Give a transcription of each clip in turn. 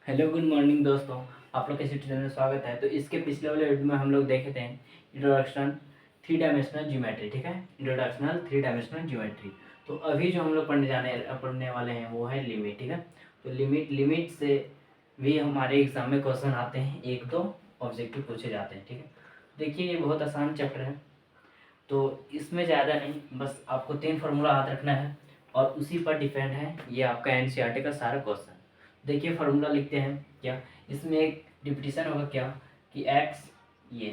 Hello good morning दोस्तों। आप लोग के चैनल में स्वागत है। तो इसके पिछले वाले वीडियो में हम लोग देखे थे इंट्रोडक्शन थ्री डायमेंशनल ज्योमेट्री। ठीक है, इंट्रोडक्शनल थ्री डायमेंशनल ज्योमेट्री। तो अभी जो हम लोग पढ़ने वाले हैं वो है लिमिट। ठीक है, तो लिमिट से भी हमारे एग्जाम में क्वेश्चन आते हैं, एक दो ऑब्जेक्टिव पूछे जाते हैं। ठीक है, देखिए ये बहुत आसान चैप्टर है, तो इसमें ज़्यादा नहीं, बस आपको 3 फार्मूला याद रखना है और उसी पर डिपेंड है ये आपका एनसीईआरटी का सारा क्वेश्चन। देखिए फार्मूला लिखते हैं क्या, इसमें एक रिपीटिशन होगा क्या कि एक्स ये,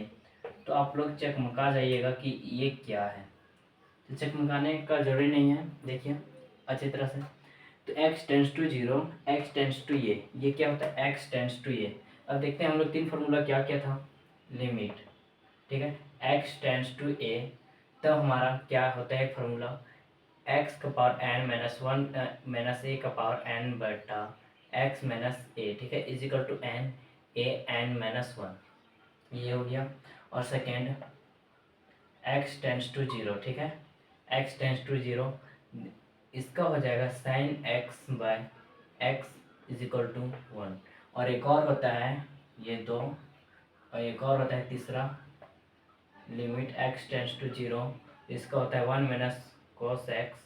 तो आप लोग चकमका जाइएगा कि ये क्या है। तो चकमकाने का जरूरी नहीं है, देखिए अच्छी तरह से। तो x tends to zero, x tends to ये क्या होता है, x टेंस टू ये। अब देखते हैं हम लोग 3 फार्मूला क्या क्या था। लिमिट, ठीक है, x टेंस टू a, तब हमारा क्या होता है फार्मूला, x का power n minus one minus ए का पावर n बटा x माइनस ए। ठीक है, is equal to n a n minus one, ये हो गया। और second x tends to zero, ठीक है, x टेंस टू जीरो, इसका हो जाएगा sine x by x is equal to one. और एक और होता है ये दो, और एक और होता है तीसरा, limit x tends to zero, इसका होता है one minus cos x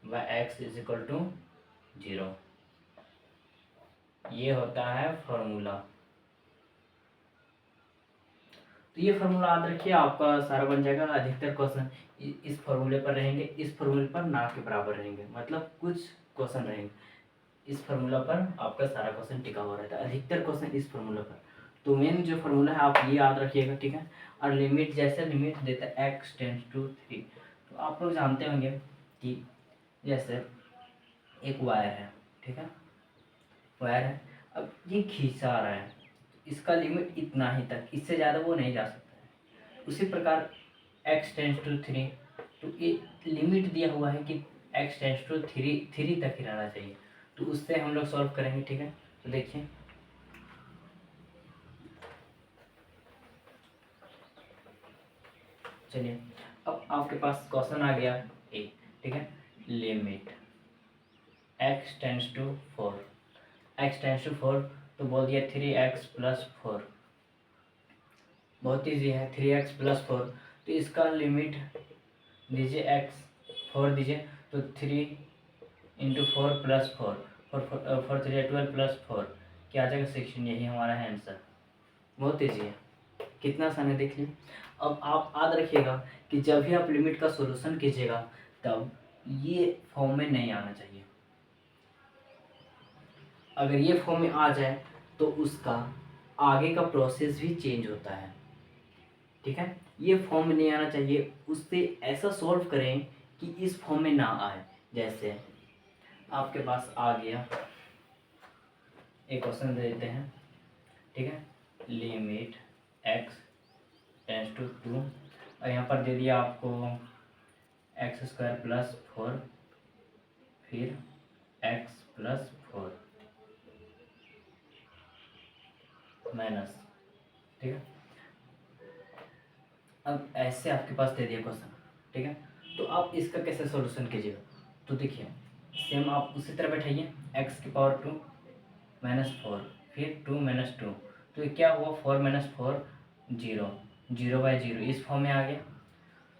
by x is equal to zero. ये होता है फॉर्मूला। तो ये फार्मूला याद रखिए, आपका सारा बन जाएगा। अधिकतर क्वेश्चन इस फार्मूले पर रहेंगे, इस फार्मूले पर ना के बराबर रहेंगे, मतलब कुछ क्वेश्चन रहेंगे इस फार्मूला पर आपका सारा क्वेश्चन टिका हुआ रहता है, अधिकतर क्वेश्चन इस फार्मूला पर। तो मेन जो फार्मूला है आप ये याद रखिएगा, ठीक है। और लिमिट, जैसे लिमिट देता है x टेंस टू थ्री, तो आप लोग जानते होंगे कि जैसे एक वायर है, ठीक है, वायर है, अब ये खींचा रहा है, इसका लिमिट इतना ही तक, इससे ज़्यादा वो नहीं जा सकता है। उसी प्रकार x टेंस टू थ्री, तो ये लिमिट दिया हुआ है कि x टेंस टू थ्री तक ही रहना चाहिए, तो उससे हम लोग सॉल्व करेंगे। ठीक है, तो देखिए चलिए, अब आपके पास क्वेश्चन आ गया एक, ठीक है, limit x tends to four, x tends to four, तो बोल दिया 3x प्लस फोर, बहुत ईजी है, 3x प्लस फोर। तो इसका लिमिट दीजिए x फोर दीजिए, तो 3 × 4 plus four, four 3 12 plus four, क्या आ जाएगा 16, यही हमारा है आंसर। बहुत ईजी है, कितना आसान है देख लीजिए। अब आप याद रखिएगा कि जब भी आप लिमिट का सॉल्यूशन कीजिएगा तब ये फॉर्म में नहीं आना चाहिए। अगर ये फॉर्म में आ जाए तो उसका आगे का प्रोसेस भी चेंज होता है। ठीक है, ये फॉर्म में नहीं आना चाहिए, उससे ऐसा सॉल्व करें कि इस फॉर्म में ना आए। जैसे आपके पास आ गया, एक क्वेश्चन दे देते हैं, ठीक है, limit x tends to two, और यहाँ पर दे दिया आपको एक्स स्क्वायर प्लस फोर, फिर x प्लस फोर माइनस, ठीक है। अब ऐसे आपके पास दे दिया क्वेश्चन, ठीक है, तो आप इसका कैसे सॉल्यूशन कीजिएगा। तो देखिए सेम आप उसी तरह बैठाइए, x की पावर टू माइनस फोर, फिर टू माइनस टू, तो ये क्या हुआ, four minus four zero, zero by zero, इस फॉर्म में आ गया।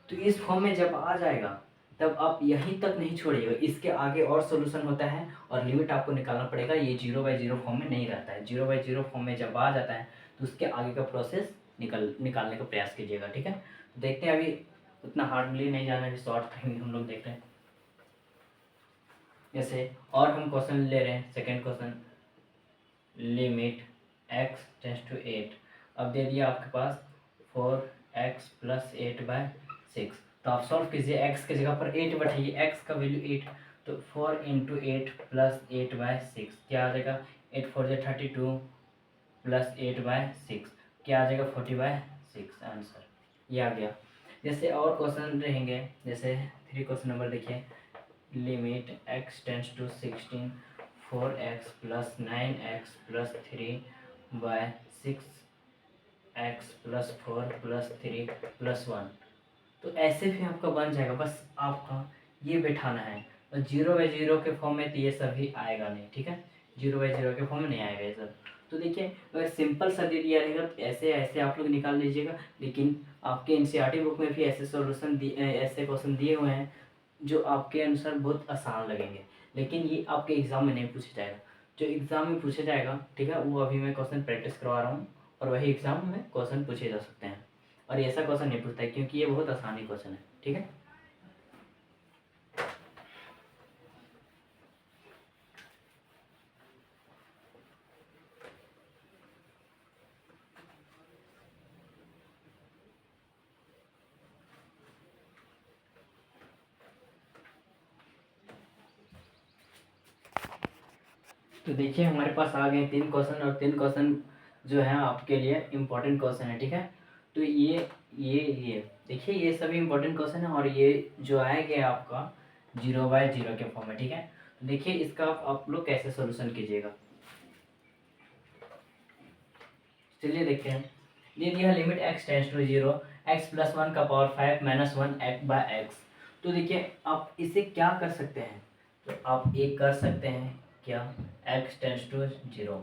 तो इस फॉर्म में जब आ जाएगा तब आप यहीं तक नहीं छोड़िएगा, इसके आगे और सॉल्यूशन होता है और लिमिट आपको निकालना पड़ेगा। ये जीरो बाई जीरो फॉर्म में नहीं रहता है, जीरो बाई जीरो फॉर्म में जब आ जाता है तो उसके आगे का प्रोसेस निकालने का प्रयास कीजिएगा। ठीक है, तो देखते हैं, अभी उतना हार्डली नहीं जाना है, शॉर्ट टाइम हम लोग देख रहे हैं। जैसे और हम क्वेश्चन ले रहे हैं, second question, limit x tends to eight, अब दे दिया आपके पास 4x plus eight by six, तो आप सॉल्व कीजिए, x की जगह पर 8 बैठाइए, x का वैल्यू 8, तो 4 × 8 प्लस 8 बाय सिक्स, क्या आ जाएगा, 8 4 जा 32 प्लस 8 बाय सिक्स, क्या आ जाएगा 40 बाय सिक्स, आंसर ये आ गया। जैसे और क्वेश्चन रहेंगे, जैसे 3 क्वेश्चन नंबर देखिए, limit x tends to 16, 4x plus 9x plus three by 6x plus four plus three plus one, तो ऐसे भी आपका बन जाएगा। बस आपका ये बैठाना है, और जीरो बाई जीरो के फॉर्म में तो ये सभी आएगा नहीं। ठीक है, जीरो बाई जीरो के फॉर्म में नहीं आएगा ये सब। तो देखिए अगर सिंपल सा दे दिया रहेगा तो ऐसे ऐसे आप लोग निकाल लीजिएगा, लेकिन आपके एनसीईआरटी बुक में भी ऐसे सॉल्यूशन ऐसे क्वेश्चन दिए हुए हैं जो आपके अनुसार बहुत आसान लगेंगे, लेकिन ये आपके एग्ज़ाम में नहीं पूछा जाएगा। जो एग्ज़ाम में पूछा जाएगा, ठीक है, वो अभी मैं क्वेश्चन प्रैक्टिस करवा रहा हूँ और वही एग्ज़ाम में क्वेश्चन पूछे जा सकते हैं, और ऐसा क्वेश्चन नहीं पूछता है क्योंकि ये बहुत आसानी क्वेश्चन है, ठीक है। तो देखिए हमारे पास आ गए 3 क्वेश्चन, और 3 क्वेश्चन जो है आपके लिए इम्पोर्टेंट क्वेश्चन है, ठीक है। तो ये देखिए ये सभी इम्पोर्टेंट क्वेश्चन है, और ये जो आएगा आपका 0/0 के फॉर्म में, ठीक है। तो देखिए इसका आप लोग कैसे सोल्यूशन कीजिएगा, चलिए देखते हैं। दे दिया limit x tends to 0 x plus 1 का पावर 5 माइनस 1 x/x। तो देखिए आप इसे क्या कर सकते हैं, तो आप एक कर सकते हैं क्या, x टेंस टू 0,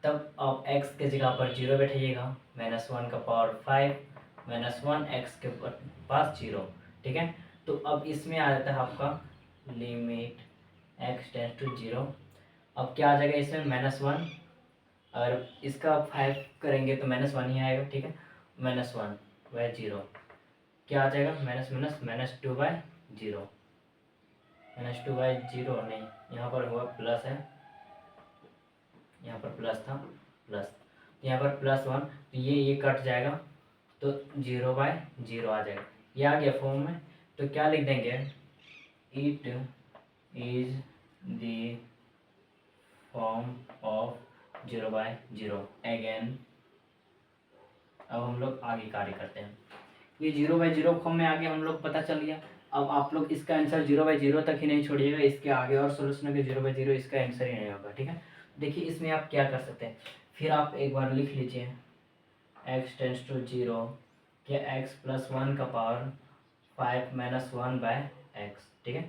तब आप x के जगह पर 0 बैठाइएगा, माइनस 1 का पावर 5 माइनस 1 x के पास 0, ठीक है। तो अब इसमें आ जाता है आपका लिमिट x टेंस टू 0, अब क्या आ जाएगा इसमें -1, और इसका 5 करेंगे तो -1 ही आएगा, ठीक है। -1/0 क्या आ जाएगा, माइनस माइनस -2/0, -2/0 नहीं, यहाँ पर हुआ प्लस है, यहाँ पर प्लस था, प्लस, यहाँ पर +1, तो ये कट जाएगा, तो 0/0 आ जाएगा, ये आ गया फॉर्म में। तो क्या लिख देंगे, it is the form of 0/0 again. अब हम लोग आगे कार्य करते हैं, ये 0/0 फॉर्म में आगे हम लोग पता चल गया। अब आप लोग इसका आंसर 0/0 तक ही नहीं छोड़िएगा, इसके आगे और सोल्यूशन के 0/0 इसका आंसर ही नहीं होगा, ठीक है। देखिए इसमें आप क्या कर सकते हैं, फिर आप एक बार लिख लीजिए x टेंस टू 0 क्या x प्लस 1 का पावर 5 माइनस 1/x, ठीक है।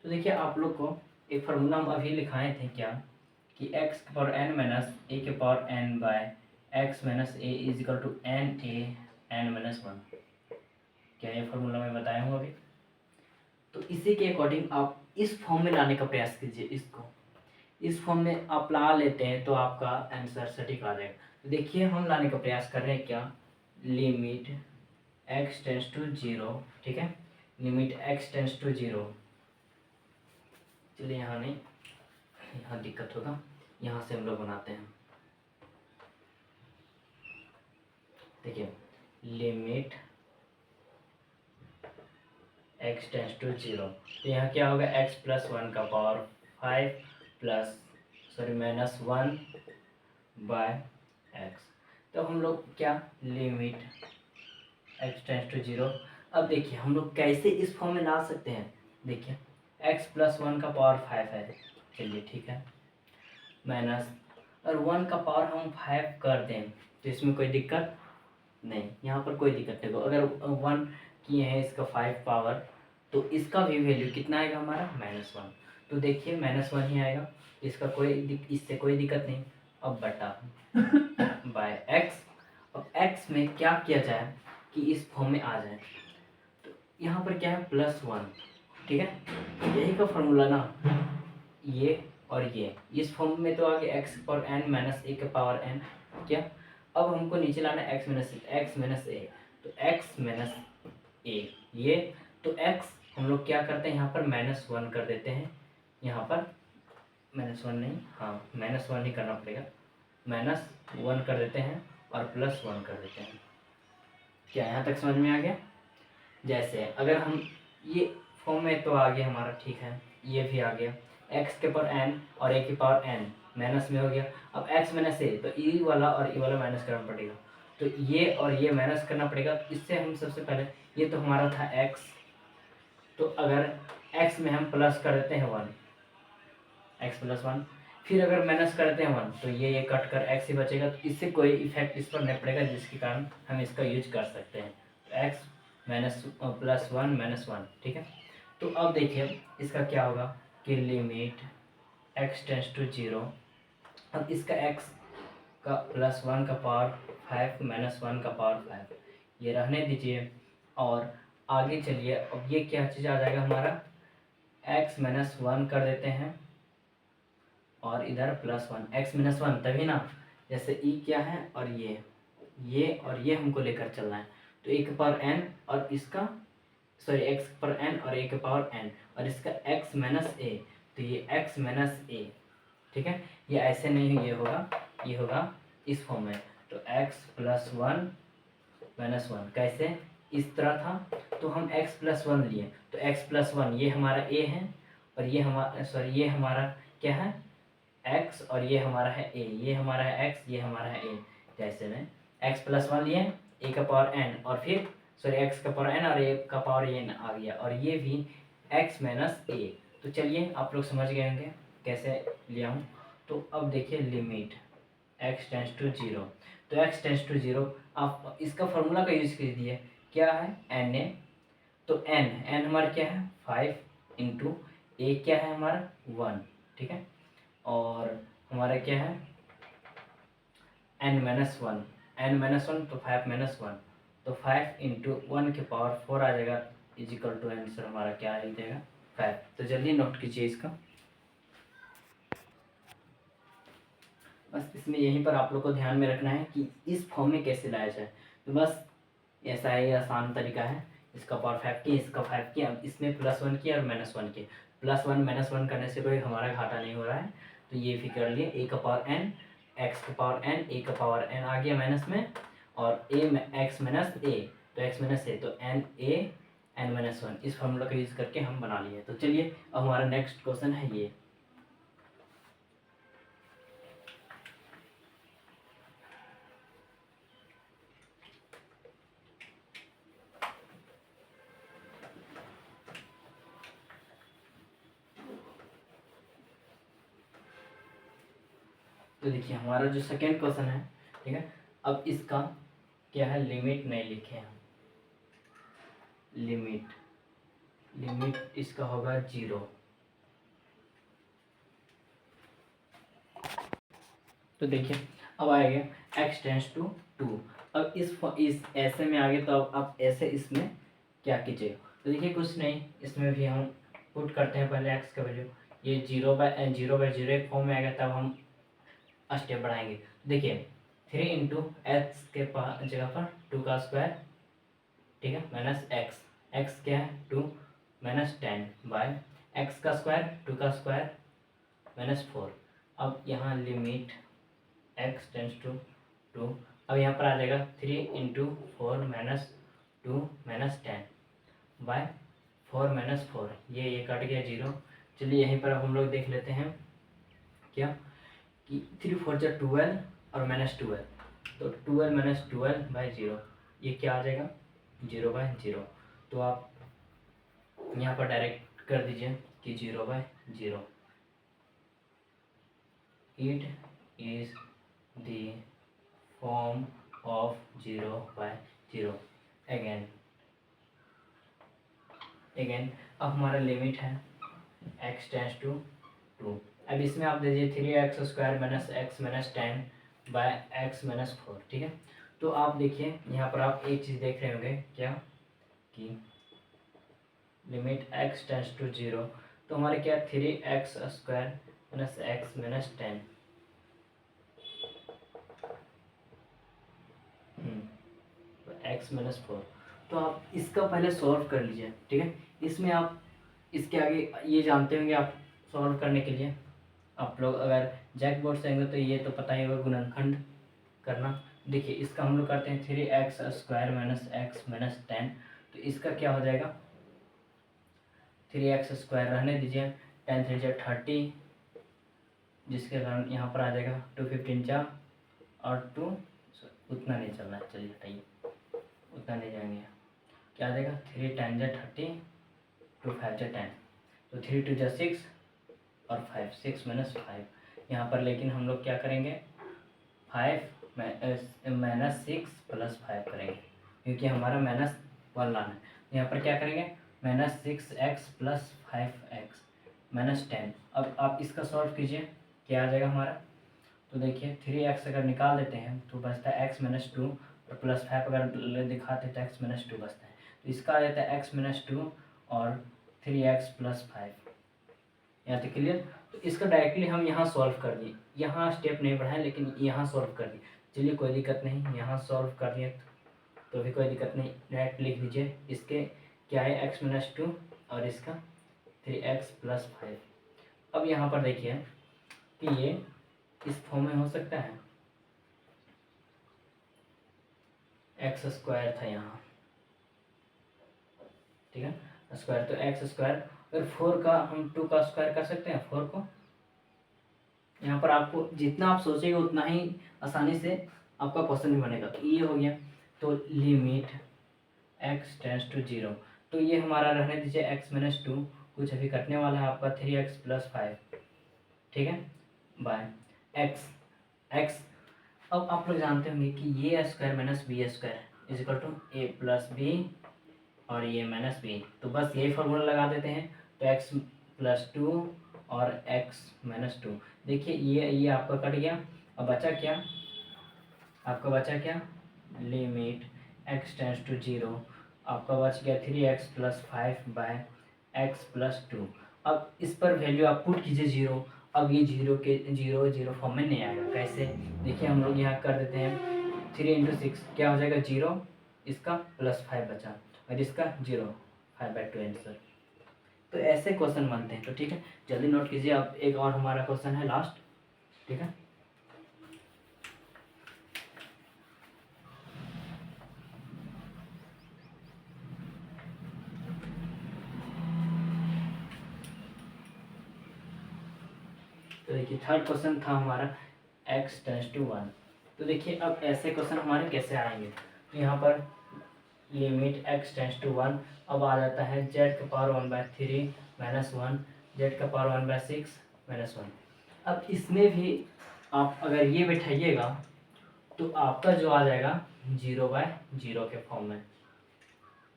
तो देखिए आप लोग को एक फार्मूला हम अभी लिखाए थे क्या, कि x की पावर n माइनस a के power n by x minus a is equal to n(a)(n-1), क्या ये फार्मूला मैं बताया हूँ अभी। तो इसी के अकॉर्डिंग आप इस फॉर्म में लाने का प्रयास कीजिए, इसको इस फॉर्म में आप ला लेते हैं तो आपका आंसर सटीक आ जाएगा। तो देखिए हम लाने का प्रयास कर रहे हैं क्या, लिमिट x टेंस टू 0, ठीक है, लिमिट x टेंस टू 0, चलिए यहाँ नहीं, यहाँ दिक्कत होगा, यहाँ से हम लोग बनाते हैं। देखिए लिमिट x टेंस टू 0, तो यहाँ क्या होगा, x प्लस 1 का पावर 5 प्लस -1/x। तो हम लोग क्या, लिमिट x टेंस टू 0। अब देखिए हम लोग कैसे इस फॉर्म में ला सकते हैं, देखिए x प्लस 1 का पावर 5 है, चलिए ठीक है, माइनस, और 1 का पावर हम 5 कर दें तो इसमें कोई दिक्कत नहीं, यहाँ पर कोई दिक्कत नहीं होगा। अगर 1 किए हैं इसका 5 पावर, तो इसका भी वैल्यू कितना आएगा हमारा, -1। तो देखिए -1 ही आएगा, इसका इससे कोई दिक्कत नहीं। अब बटा बाय x, अब x में क्या किया जाए कि इस फॉर्म में आ जाए, तो यहाँ पर क्या है, +1, ठीक है, यही का फॉर्मूला ना, ये और ये इस फॉर्म में तो आ गया x power n minus a के पावर n, क्या, अब हमको नीचे लाना है x माइनस a, तो x माइनस a ये, तो x हम लोग क्या करते हैं, यहाँ पर -1 कर देते हैं, यहाँ पर -1 नहीं, हाँ -1 ही करना पड़ेगा, -1 कर देते हैं और +1 कर देते हैं। क्या यहाँ तक समझ में आ गया। जैसे अगर हम ये फॉर्म में तो आ गया हमारा, ठीक है, ये भी आ गया, x के पावर n और a की पावर n माइनस में हो गया। अब x माइनस a, तो e वाला और e वाला माइनस करना पड़ेगा, तो ये और ये माइनस करना पड़ेगा। इससे हम सबसे पहले, ये तो हमारा था x, तो अगर x में हम प्लस कर देते हैं 1, x प्लस 1, फिर अगर माइनस कर देते हैं 1, तो ये कट कर x ही बचेगा, तो इससे कोई इफेक्ट इस पर नहीं पड़ेगा, जिसके कारण हम इसका यूज कर सकते हैं। तो x माइनस +1 -1, ठीक है। तो अब देखिए इसका क्या होगा कि लिमिट x टेंस टू 0, अब इसका x का +1 का पावर 5 -1 का पावर 5, ये रहने दीजिए। और आगे चलिए, अब ये क्या चीज़ आ जाएगा हमारा, x -1 कर देते हैं और इधर +1, x -1 तभी ना, जैसे e क्या है और ये और ये हमको लेकर चलना है। तो e के पावर n और इसका सॉरी x के पावर n और a के पावर n और इसका x - a, तो ये x - a, ठीक है। ये ऐसे नहीं, ये होगा इस फॉर्म में। तो x +1 -1 कैसे, इस तरह था, तो हम x +1 लिए, तो x +1 ये हमारा a है और ये हमारा ये हमारा क्या है x और ये हमारा है a, ये हमारा है x, ये हमारा है a। जैसे में x +1 लिए, a का पावर n और फिर x का पावर n और a का पावर n आ गया, और ये भी x - a। तो चलिए आप लोग समझ गए होंगे कैसे लिया हूँ। तो अब देखिए लिमिट x टेंस टू 0, तो x टेंस टू 0 आप इसका फॉर्मूला का यूज कीजिए, क्या है na, तो n हमारा क्या है 5 इंटू a क्या है हमारा 1, ठीक है। और हमारा क्या है n-1 तो 5 - 1, तो 5 इंटू 1 के पावर 4 आ जाएगा, इजिकल टू आंसर हमारा क्या आ जाएगा 5। तो जल्दी नोट कीजिए इसका, बस इसमें यहीं पर आप लोग को ध्यान में रखना है कि इस फॉर्म में कैसे लाया जाए। तो बस ऐसा ही आसान तरीका है, इसका पावर 5 की, इसका 5 की, अब इसमें +1 की और -1 की। +1 -1 करने से कोई हमारा घाटा नहीं हो रहा है, तो ये फिर कर लिए a का पावर n, x का पावर n, a का पावर n आ गया माइनस में, और a में x - a, तो x - a, तो n a n-1, इस फॉर्मूला का यूज़ करके हम बना लिए। तो चलिए अब हमारा नेक्स्ट क्वेश्चन है ये। तो देखिए हमारा जो सेकेंड क्वेश्चन है, ठीक है, अब इसका क्या है, लिमिट नहीं लिखे हम, लिमिट इसका होगा 0। तो देखिए अब आएगा x टेंस टू 2। अब इस ऐसे में आ गए, तो अब आप ऐसे इसमें क्या कीजिएगा, तो देखिए कुछ नहीं, इसमें भी हम पुट करते हैं पहले x का वैल्यू, ये 0/0 एक फॉर्म में आएगा, तब हम स्टेप बढ़ाएंगे। देखिए 3 इंटू एक्स के जगह पर 2 का स्क्वायर, ठीक है, माइनस एक्स क्या है 2 -10 बाय एक्स का स्क्वायर 2 का स्क्वायर -4। अब यहाँ लिमिट x टेंस टू 2, अब यहाँ पर आ जाएगा 3 इंटू 4 -2 -10 बाय 4 -4, ये कट गया 0। चलिए यहीं पर अब हम लोग देख लेते हैं क्या कि 3 4 जा 12 और -12, तो 12 - 12/0, ये क्या आ जाएगा 0/0। तो आप यहाँ पर डायरेक्ट कर दीजिए कि 0/0, it is the form of 0/0। Again अब हमारा लिमिट है x टेंस टू 2। अब इसमें आप दीजिए 3x² -x - 10 बाय x - 4, ठीक है। तो आप देखिए यहाँ पर आप एक चीज़ देख रहे होंगे क्या कि लिमिट x टेंस टू 0, तो हमारे क्या 3x² -x - 10, x - 4। तो आप इसका पहले सॉल्व कर लीजिए, ठीक है। इसमें आप इसके आगे ये जानते होंगे, आप सॉल्व करने के लिए आप लोग अगर जैक बोर्ड से आएंगे तो ये तो पता ही होगा गुणनखंड करना। देखिए इसका हम लोग करते हैं 3x² -x - 10, तो इसका क्या हो जाएगा 3x² रहने दीजिए, 10 3 जा 30, जिसके कारण यहाँ पर आ जाएगा 2 15 जा और 2 उतना नहीं चलना है, चलिए हटाइए, उतना नहीं जाएंगे, क्या आ जाएगा 3 10 जा 30, 2 5 जा 10, तो 3 2 जा 6 और 5 6 -5। यहाँ पर लेकिन हम लोग क्या करेंगे 5 -6 + 5 करेंगे, क्योंकि हमारा -1 लाना है। यहाँ पर क्या करेंगे -6x + 5x -10। अब आप इसका सॉल्व कीजिए, क्या आ जाएगा हमारा, तो देखिए 3x अगर निकाल देते हैं तो बचता है x माइनस टू, और प्लस 5 अगर दिखाते हैं तो x माइनस टू बचता है। तो इसका आ जाता है x माइनस टू और 3x प्लस 5। यहाँ तक क्लियर। तो इसका डायरेक्टली हम यहाँ सॉल्व कर दिए, यहाँ स्टेप नहीं बढ़ाए लेकिन यहाँ सॉल्व कर दिए। चलिए कोई दिक्कत नहीं, यहाँ सॉल्व कर दिए तो भी कोई दिक्कत नहीं, डायरेक्ट लिख दीजिए। इसके क्या है x माइनस टू और इसका 3x प्लस 5। अब यहाँ पर देखिए कि ये इस फॉर्म में हो सकता है, एक्स स्क्वायर था यहाँ, ठीक है स्क्वायर, तो एक्स स्क्वायर। अगर 4 का हम 2 का स्क्वायर कर सकते हैं 4 को। यहाँ पर आपको जितना आप सोचेंगे उतना ही आसानी से आपका क्वेश्चन भी बनेगा। तो ये हो गया। तो लिमिट x टेंस टू 0, तो ये हमारा रहने दीजिए x माइनस टू, कुछ अभी कटने वाला है आपका 3x प्लस 5, ठीक है, बाय x। अब आप लोग जानते होंगे कि ये square minus B square is equal to A plus B और ये माइनस बी। तो बस यही फार्मूला लगा देते हैं। तो x प्लस टू और x माइनस टू, देखिए ये आपका कट गया। अब बचा क्या, आपका बचा क्या, लिमिट x टेंस टू 0, आपका बच गया 3x plus 5 by x plus two. अब इस पर वैल्यू आप पुट कीजिए 0। अब ये 0 के 0 फॉर्म में नहीं आएगा। कैसे, देखिए हम लोग यहाँ कर देते हैं 3 इंटू 6 क्या हो जाएगा 0, इसका प्लस 5 बचा और इसका 0, 5/2 आंसर। तो ऐसे क्वेश्चन बनते हैं। तो ठीक है, जल्दी नोट कीजिए। अब एक और हमारा क्वेश्चन है लास्ट, ठीक है। तो देखिए थर्ड क्वेश्चन था हमारा x टेंस टू 1। तो देखिए अब ऐसे क्वेश्चन हमारे कैसे आएंगे। तो यहाँ पर लिमिट x टेंस टू 1, अब आ जाता है z का पावर 1/3 माइनस 1, z का पावर 1/6 माइनस 1। अब इसमें भी आप अगर ये बैठाइएगा तो आपका जो आ जाएगा 0/0 के फॉर्म में,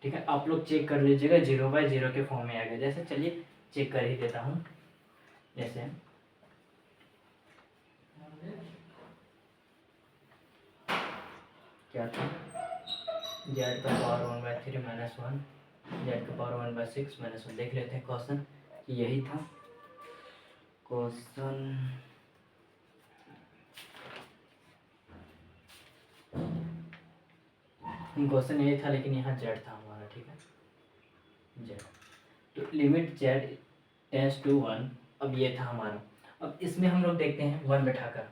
ठीक है। आप लोग चेक कर लीजिएगा 0/0 के फॉर्म में आ गया। जैसे चलिए चेक कर ही देता हूँ। जैसे क्या था, z का पावर 1/3 माइनस 1, z का पावर 1/6 माइनस 1। देख लेते हैं क्वेश्चन कि यही था क्वेश्चन। क्वेश्चन यही था लेकिन यहाँ z था हमारा, ठीक है z। तो लिमिट z टेंस टू 1, अब ये था हमारा। अब इसमें हम लोग देखते हैं 1 बैठाकर,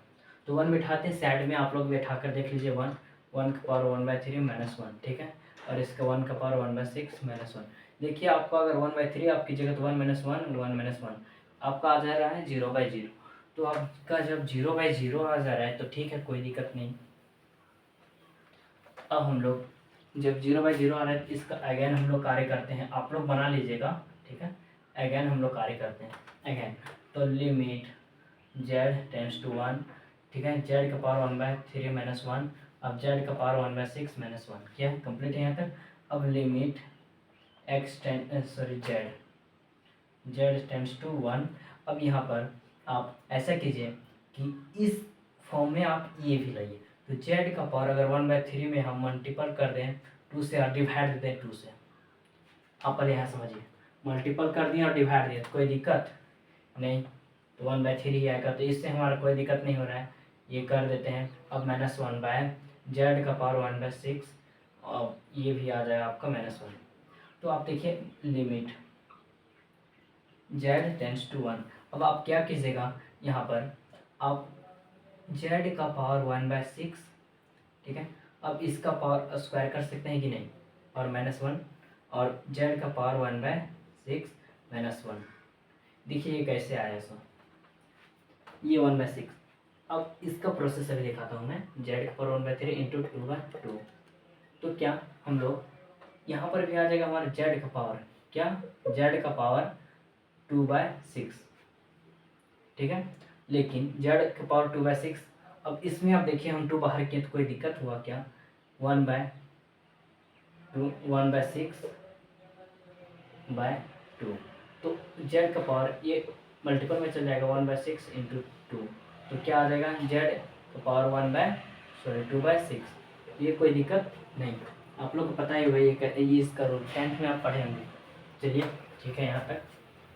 तो 1 बैठाते हैं साइड में, आप लोग बैठाकर देख लीजिए 1 का पावर 1/3 माइनस 1, ठीक है, और इसका 1 का पावर 1/6 माइनस 1। देखिए आपको अगर 1/3 आप कीजिएगा तो 1 माइनस 1 1 माइनस 1 आपका आ जा रहा है 0/0। तो आपका जब 0/0 आ जा रहा है तो ठीक है, कोई दिक्कत नहीं। अब हम लोग जब 0/0 आ रहा है तो इसका अगेन हम लोग कार्य करते हैं, आप लोग बना लीजिएगा, ठीक है। अगेन हम लोग कार्य करते हैं अगेन। तो लिमिट z टेंस टू 1, ठीक है, z का पावर 1/3 माइनस 1, अब z का पावर 1/6 माइनस 1, क्या है कंप्लीट है यहाँ तक। अब लिमिट z टेंस टू 1। अब यहाँ पर आप ऐसा कीजिए कि इस फॉर्म में आप ये भी लाइए। तो z का पावर अगर 1/3 में हम मल्टीपल कर दें 2 से और डिवाइड देते हैं 2 से, आप पहले यहाँ समझिए, मल्टीपल कर दिए और डिवाइड दिए, कोई दिक्कत नहीं, तो 1/3 ही आएगा। तो इससे हमारा कोई दिक्कत नहीं हो रहा है, ये कर देते हैं। अब माइनस 1/z का पावर 1/6 और ये भी आ जाएगा आपका -1। तो आप देखिए लिमिट z टेंस टू 1। अब आप क्या कीजिएगा, यहाँ पर आप z का पावर 1/6, ठीक है, अब इसका पावर स्क्वायर कर सकते हैं कि नहीं, और -1 और z का पावर 1/6 -1। देखिए ये कैसे आया सो, ये 1/6। अब इसका प्रोसेस अभी दिखाता हूँ मैं, z का पावर 1/3 इंटू 2/2। तो क्या हम लोग यहाँ पर भी आ जाएगा हमारा z का पावर, क्या z का पावर 2/6, ठीक है। लेकिन z का पावर 2/6, अब इसमें आप देखिए हम 2 बाहर किए तो कोई दिक्कत हुआ क्या, 1/6/2। तो z का पावर ये मल्टीपल में चल जाएगा 1/6 इंटू 2, तो क्या आ जाएगा जेड का पावर 2/6। ये कोई दिक्कत नहीं, आप लोग को पता ही होगा ये इसका रूल 10th में आप पढ़े होंगे। चलिए ठीक है यहाँ तक।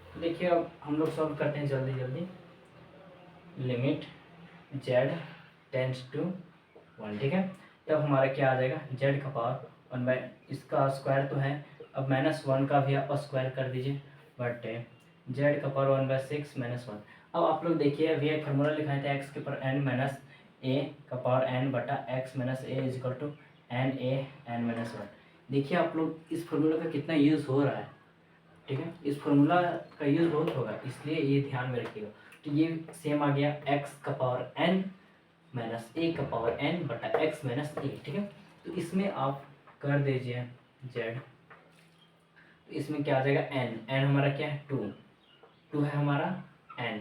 तो देखिए अब हम लोग सॉल्व करते हैं जल्दी जल्दी। लिमिट जेड टेंस टू 1, ठीक है। तब हमारा क्या आ जाएगा जेड का पावर 1 इसका स्क्वायर तो है, अब -1 का भी आप स्क्वायर कर दीजिए, बट जेड का पावर 1/6 -1। अब आप लोग देखिए अभी एक फार्मूला लिखाए थे एक्स के पावर n माइनस ए का पावर n बटा x minus A is equal to N A N minus 1। देखिए आप लोग इस फार्मूला का कितना यूज़ हो रहा है, ठीक है। इस फार्मूला का यूज़ बहुत होगा, इसलिए ये ध्यान में रखिएगा। तो ये सेम आ गया एक्स का पावर n माइनस ए का पावर n बटा एक्स माइनस ए, ठीक है। तो इसमें आप कर दीजिए जेड, तो इसमें क्या आ जाएगा n हमारा क्या है 2 है हमारा n,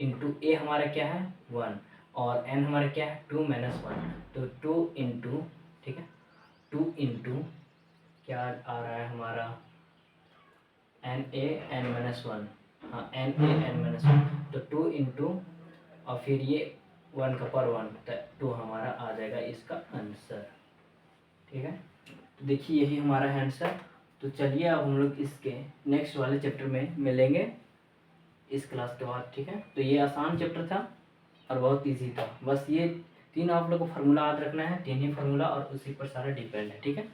इंटू ए हमारा क्या है 1, और n हमारा क्या है 2 माइनस 1, तो 2 इंटू, ठीक है, 2 इंटू क्या आ रहा है हमारा एन ए एन माइनस 1, हाँ एन ए एन माइनस 1, तो 2 इंटू और फिर ये 1 का पावर 1, तो 2 हमारा आ जाएगा इसका आंसर, ठीक है। तो देखिए यही हमारा है आंसर। तो चलिए अब हम लोग इसके नेक्स्ट वाले चैप्टर में मिलेंगे इस क्लास के बाद, ठीक है। तो ये आसान चैप्टर था और बहुत इजी था, बस ये 3 आप लोग को फार्मूला याद रखना है, 3 ही फार्मूला और उसी पर सारा डिपेंड है, ठीक है।